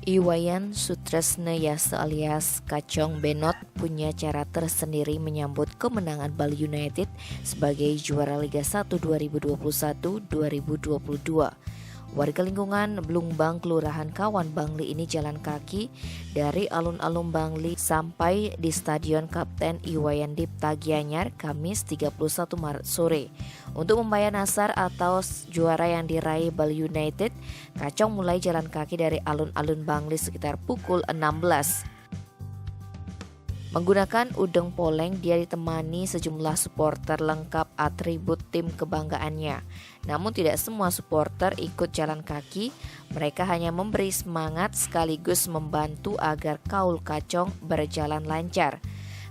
Iwayan Sutresnayasa alias Kacong Benot punya cara tersendiri menyambut kemenangan Bali United sebagai juara Liga 1 2021-2022. Warga lingkungan Blumbang, Kelurahan Kawan Bangli ini jalan kaki dari alun-alun Bangli sampai di Stadion Kapten Iwayan Dipta Gianyar Kamis 31 Maret sore. Untuk membayar nasar atau juara yang diraih Bali United, Kacong mulai jalan kaki dari alun-alun Bangli sekitar pukul 16. Menggunakan udeng poleng, dia ditemani sejumlah supporter lengkap atribut tim kebanggaannya. Namun tidak semua supporter ikut jalan kaki, mereka hanya memberi semangat sekaligus membantu agar kaul Kacong berjalan lancar.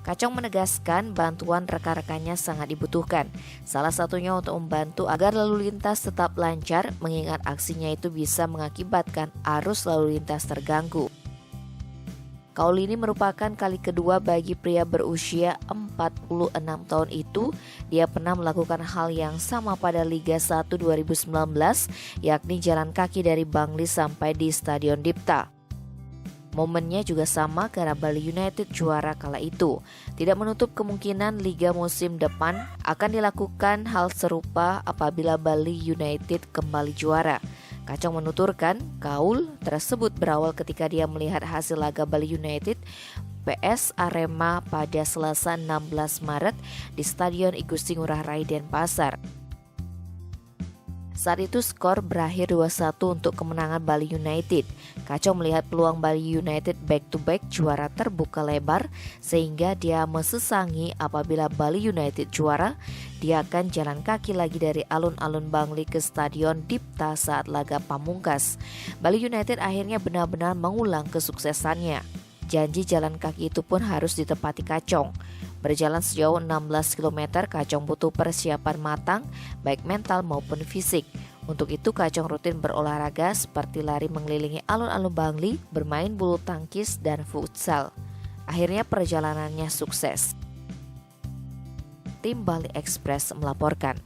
Kacong menegaskan bantuan rekan-rekannya sangat dibutuhkan. Salah satunya untuk membantu agar lalu lintas tetap lancar, mengingat aksinya itu bisa mengakibatkan arus lalu lintas terganggu. Kaul ini merupakan kali kedua bagi pria berusia 46 tahun itu. Dia pernah melakukan hal yang sama pada Liga 1 2019, yakni jalan kaki dari Bangli sampai di Stadion Dipta. Momennya juga sama karena Bali United juara kala itu. Tidak menutup kemungkinan Liga musim depan akan dilakukan hal serupa apabila Bali United kembali juara. Kacong menuturkan, kaul tersebut berawal ketika dia melihat hasil laga Bali United PS Arema pada Selasa 16 Maret di Stadion Igusti Ngurah Rai Denpasar. Saat itu skor berakhir 2-1 untuk kemenangan Bali United. Kacong melihat peluang Bali United back-to-back juara terbuka lebar, sehingga dia mesesangi apabila Bali United juara, dia akan jalan kaki lagi dari alun-alun Bangli ke Stadion Dipta saat laga pamungkas. Bali United akhirnya benar-benar mengulang kesuksesannya. Janji jalan kaki itu pun harus ditepati Kacong. Berjalan sejauh 16 km, Kacong butuh persiapan matang, baik mental maupun fisik. Untuk itu Kacong rutin berolahraga seperti lari mengelilingi alun-alun Bangli, bermain bulu tangkis dan futsal. Akhirnya perjalanannya sukses. Tim Bali Express melaporkan.